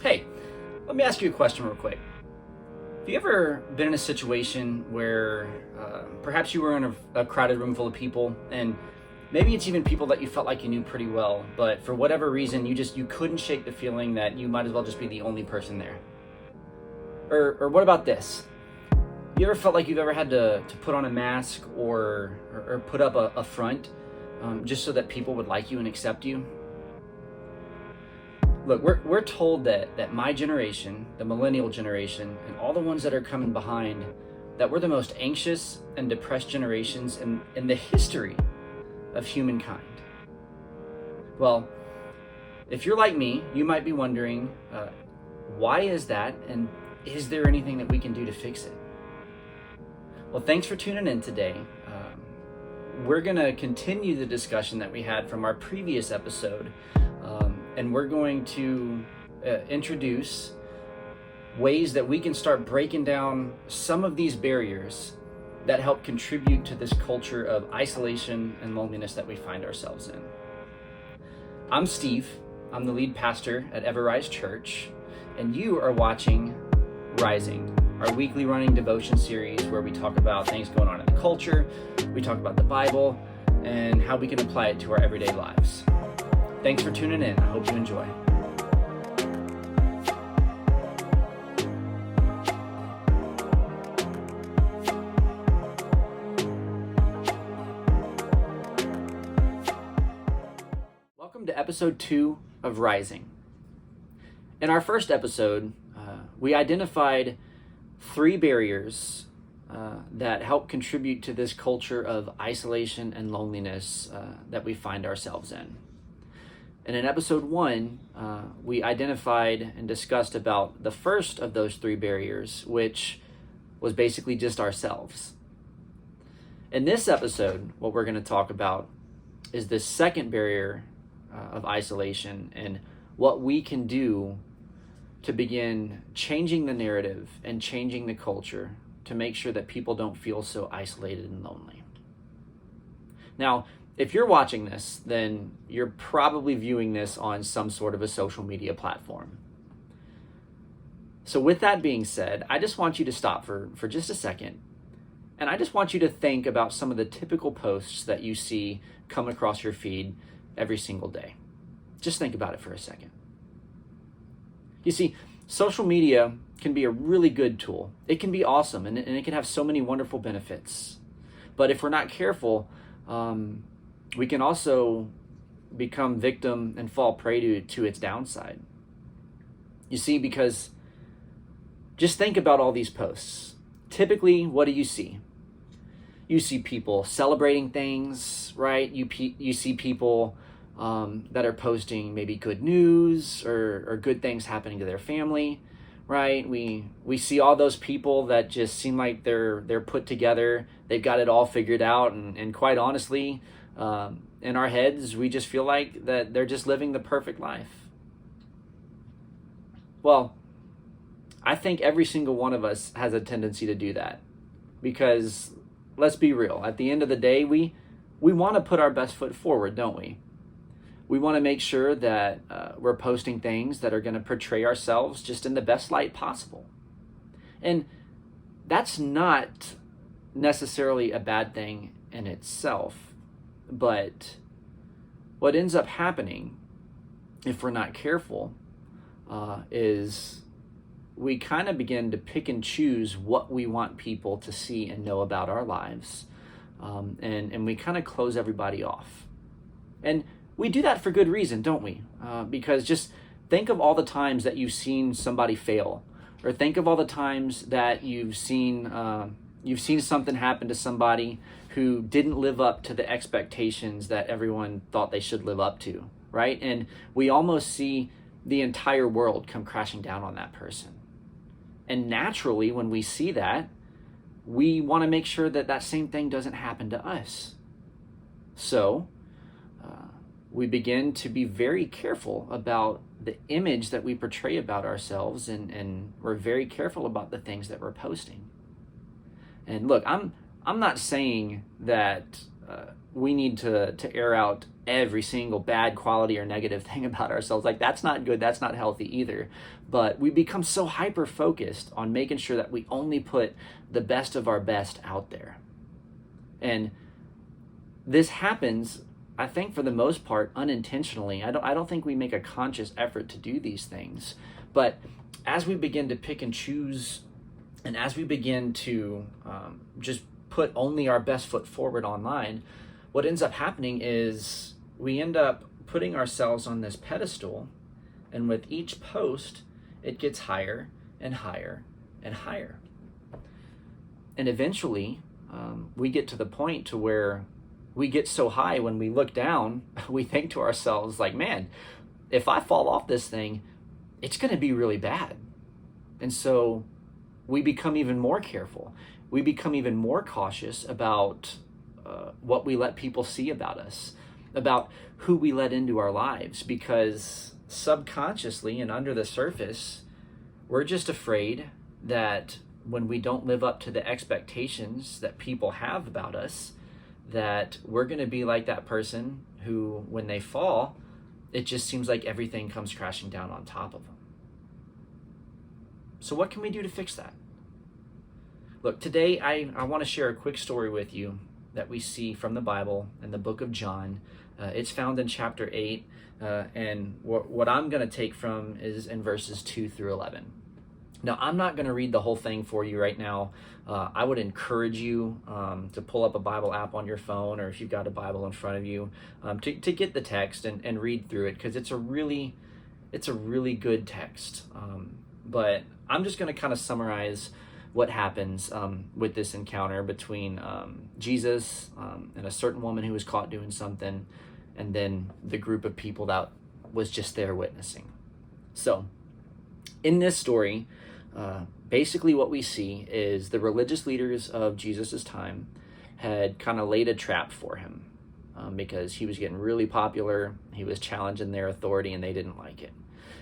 Hey, let me ask you a question real quick. Have you ever been in a situation where perhaps you were in a crowded room full of people, and maybe it's even people that you felt like you knew pretty well, but for whatever reason you couldn't shake the feeling that you might as well just be the only person there? Or what about this? You ever felt like you've ever had to put on a mask or put up a front just so that people would like you and accept you? Look, we're told that my generation, the millennial generation, and all the ones that are coming behind, that we're the most anxious and depressed generations in the history of humankind. Well, if you're like me, you might be wondering, why is that, and is there anything that we can do to fix it? Well, thanks for tuning in today. We're going to continue the discussion that we had from our previous episode. And we're going to introduce ways that we can start breaking down some of these barriers that help contribute to this culture of isolation and loneliness that we find ourselves in. I'm Steve. I'm the lead pastor at Everrise Church, and you are watching Rising, our weekly running devotion series where we talk about things going on in the culture, we talk about the Bible, and how we can apply it to our everyday lives. Thanks for tuning in. I hope you enjoy. Welcome to episode 2 of Rising. In our first episode, we identified 3 barriers that help contribute to this culture of isolation and loneliness that we find ourselves in. And in episode 1, we identified and discussed about the first of those 3 barriers, which was basically just ourselves. In this episode, what we're going to talk about is the second barrier of isolation and what we can do to begin changing the narrative and changing the culture to make sure that people don't feel so isolated and lonely. Now, if you're watching this, then you're probably viewing this on some sort of a social media platform. So with that being said, I just want you to stop for just a second. And I just want you to think about some of the typical posts that you see come across your feed every single day. Just think about it for a second. You see, social media can be a really good tool. It can be awesome, and it can have so many wonderful benefits. But if we're not careful, we can also become victim and fall prey to its downside. You see, because just think about all these posts. Typically, what do you see? You see people celebrating things, right? You see people that are posting maybe good news or good things happening to their family, right? We see all those people that just seem like they're put together. They've got it all figured out, and quite honestly, in our heads, we just feel like that they're just living the perfect life. Well, I think every single one of us has a tendency to do that, because let's be real. At the end of the day, we want to put our best foot forward, don't we? We want to make sure that we're posting things that are going to portray ourselves just in the best light possible. And that's not necessarily a bad thing in itself. But what ends up happening, if we're not careful, is we kind of begin to pick and choose what we want people to see and know about our lives. And we kind of close everybody off. And we do that for good reason, don't we? Because just think of all the times that you've seen somebody fail, or think of all the times that you've seen something happen to somebody who didn't live up to the expectations that everyone thought they should live up to, right? And we almost see the entire world come crashing down on that person. And naturally, when we see that, we want to make sure that that same thing doesn't happen to us. So we begin to be very careful about the image that we portray about ourselves, and we're very careful about the things that we're posting. And look, I'm not saying that we need to air out every single bad quality or negative thing about ourselves. Like, that's not good. That's not healthy either. But we become so hyper focused on making sure that we only put the best of our best out there. And this happens, I think, for the most part, unintentionally. I don't think we make a conscious effort to do these things. But as we begin to pick and choose, and as we begin to just put only our best foot forward online, what ends up happening is we end up putting ourselves on this pedestal, and with each post, it gets higher and higher and higher. And eventually, we get to the point to where we get so high when we look down, we think to ourselves like, man, if I fall off this thing, it's going to be really bad. And so we become even more careful. We become even more cautious about what we let people see about us, about who we let into our lives, because subconsciously and under the surface, we're just afraid that when we don't live up to the expectations that people have about us, that we're going to be like that person who, when they fall, it just seems like everything comes crashing down on top of them. So what can we do to fix that? Look, today I want to share a quick story with you that we see from the Bible in the book of John. It's found in chapter 8, and what I'm going to take from is in verses 2 through 11. Now, I'm not going to read the whole thing for you right now. I would encourage you to pull up a Bible app on your phone, or if you've got a Bible in front of you, to get the text and read through it, because it's a really good text. But I'm just going to kind of summarize what happens with this encounter between Jesus and a certain woman who was caught doing something, and then the group of people that was just there witnessing. So, in this story, basically what we see is the religious leaders of Jesus's time had kind of laid a trap for him because he was getting really popular. He was challenging their authority, and they didn't like it.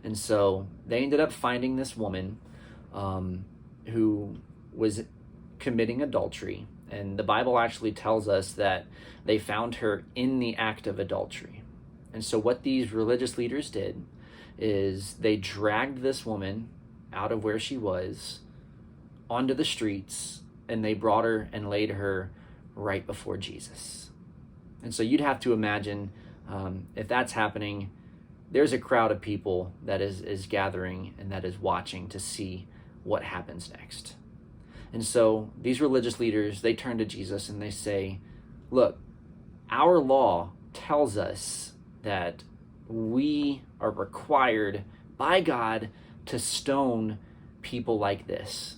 And so they ended up finding this woman who was committing adultery. And the Bible actually tells us that they found her in the act of adultery. And so what these religious leaders did is they dragged this woman out of where she was onto the streets, and they brought her and laid her right before Jesus. And so you'd have to imagine if that's happening, there's a crowd of people that is gathering and that is watching to see what happens next. And so these religious leaders, they turn to Jesus and they say, look, our law tells us that we are required by God to stone people like this.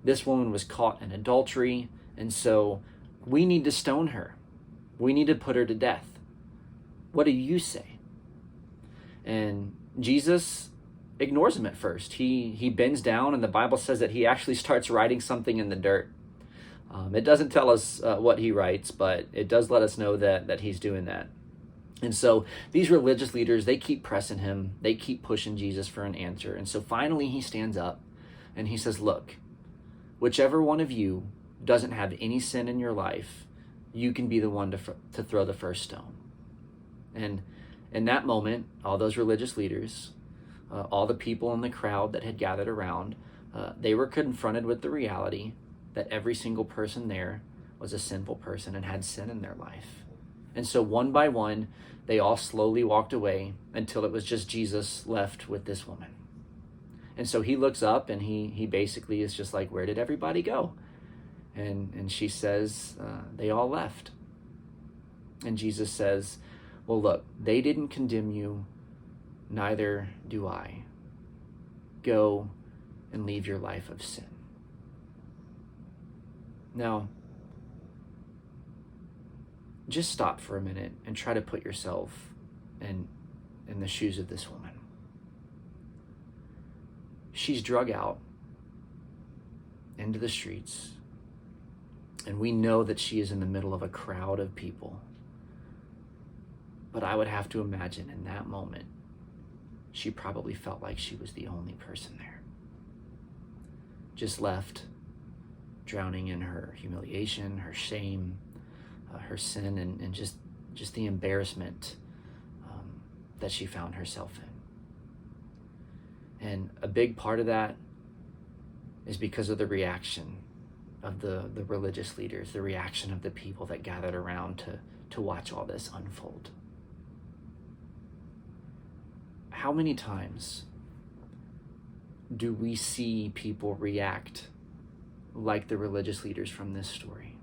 This woman was caught in adultery, and so we need to stone her. We need to put her to death. What do you say? And Jesus ignores him at first. He bends down, and the Bible says that he actually starts writing something in the dirt. It doesn't tell us what he writes, but it does let us know that he's doing that. And so these religious leaders, they keep pressing him. They keep pushing Jesus for an answer. And so finally he stands up and he says, look, whichever one of you doesn't have any sin in your life, you can be the one to throw the first stone. And in that moment, all those religious leaders, all the people in the crowd that had gathered around, they were confronted with the reality that every single person there was a sinful person and had sin in their life. And so one by one, they all slowly walked away until it was just Jesus left with this woman. And so he looks up and he basically is just like, where did everybody go? And she says, they all left. And Jesus says, well, look, they didn't condemn you, neither do I. Go and leave your life of sin. Now, just stop for a minute and try to put yourself in the shoes of this woman. She's drug out into the streets, and we know that she is in the middle of a crowd of people. But I would have to imagine in that moment, she probably felt like she was the only person there. Just left, drowning in her humiliation, her shame, her sin and just the embarrassment that she found herself in. And a big part of that is because of the reaction of the religious leaders, the reaction of the people that gathered around to watch all this unfold. How many times do we see people react like the religious leaders from this story,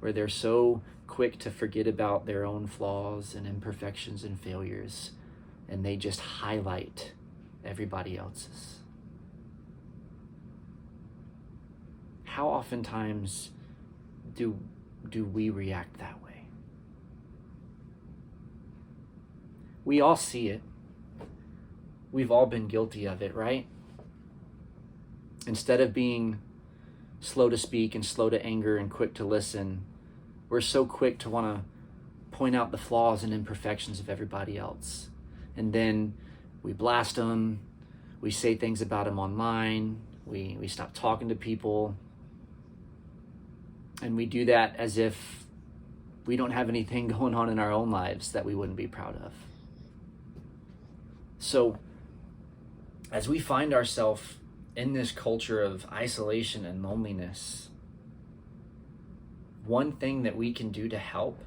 where they're so quick to forget about their own flaws and imperfections and failures, and they just highlight everybody else's? How oftentimes do we react that way? We all see it. We've all been guilty of it, right? Instead of being slow to speak and slow to anger and quick to listen, we're so quick to want to point out the flaws and imperfections of everybody else. And then we blast them, we say things about them online, we stop talking to people, and we do that as if we don't have anything going on in our own lives that we wouldn't be proud of. So, as we find ourselves in this culture of isolation and loneliness, one thing that we can do to help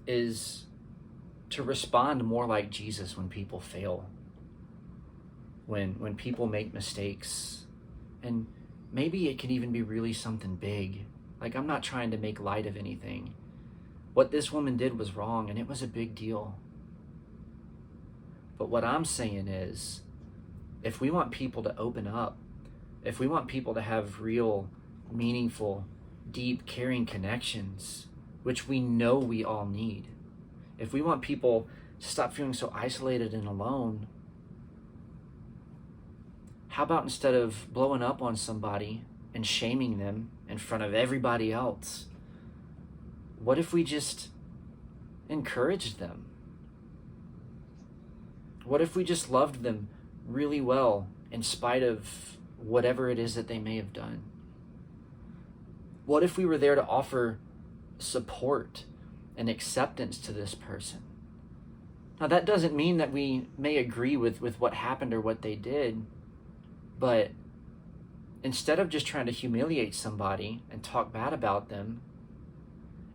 is to respond more like Jesus when people fail, when people make mistakes. And maybe it could even be really something big. Like, I'm not trying to make light of anything. What this woman did was wrong, and it was a big deal. But what I'm saying is, if we want people to open up, if we want people to have real, meaningful, deep, caring connections, which we know we all need, if we want people to stop feeling so isolated and alone, how about instead of blowing up on somebody and shaming them in front of everybody else, what if we just encouraged them? What if we just loved them really well in spite of whatever it is that they may have done? What if we were there to offer support and acceptance to this person? Now, that doesn't mean that we may agree with what happened or what they did, but instead of just trying to humiliate somebody and talk bad about them,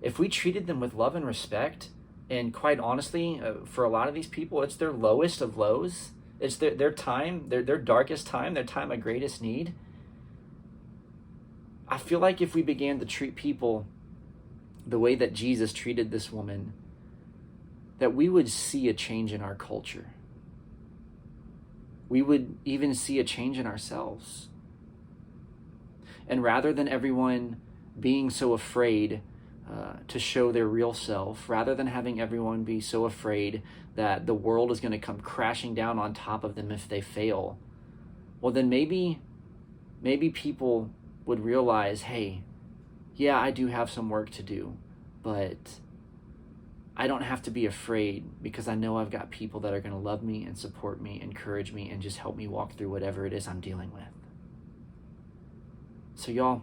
if we treated them with love and respect, and quite honestly, for a lot of these people, it's their lowest of lows. It's their time, their darkest time, their time of greatest need. I feel like if we began to treat people the way that Jesus treated this woman, that we would see a change in our culture. We would even see a change in ourselves. And rather than everyone being so afraid to show their real self, rather than having everyone be so afraid that the world is going to come crashing down on top of them if they fail, well, then maybe people would realize, hey, yeah, I do have some work to do, but I don't have to be afraid because I know I've got people that are going to love me and support me, encourage me, and just help me walk through whatever it is I'm dealing with. So y'all,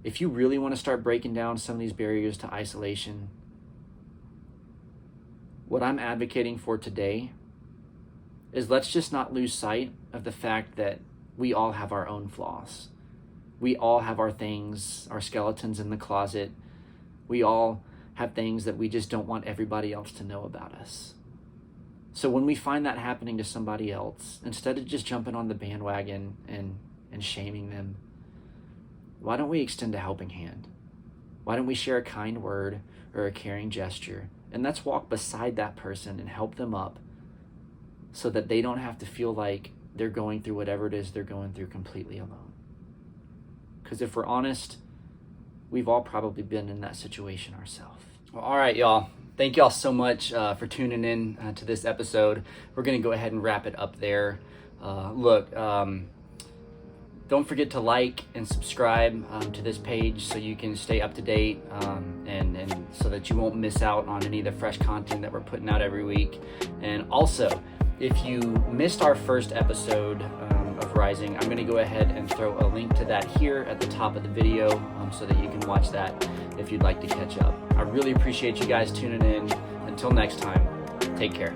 if you really want to start breaking down some of these barriers to isolation, what I'm advocating for today is let's just not lose sight of the fact that we all have our own flaws. We all have our things, our skeletons in the closet. We all have things that we just don't want everybody else to know about us. So when we find that happening to somebody else, instead of just jumping on the bandwagon and shaming them, why don't we extend a helping hand? Why don't we share a kind word or a caring gesture? And let's walk beside that person and help them up so that they don't have to feel like they're going through whatever it is they're going through completely alone. Because if we're honest, we've all probably been in that situation ourselves. Well, all right, y'all. Thank y'all so much for tuning in to this episode. We're going to go ahead and wrap it up there. Don't forget to like and subscribe to this page so you can stay up to date and so that you won't miss out on any of the fresh content that we're putting out every week. And also, if you missed our first episode of of Rising. I'm going to go ahead and throw a link to that here at the top of the video so that you can watch that if you'd like to catch up. I really appreciate you guys tuning in. Until next time, take care.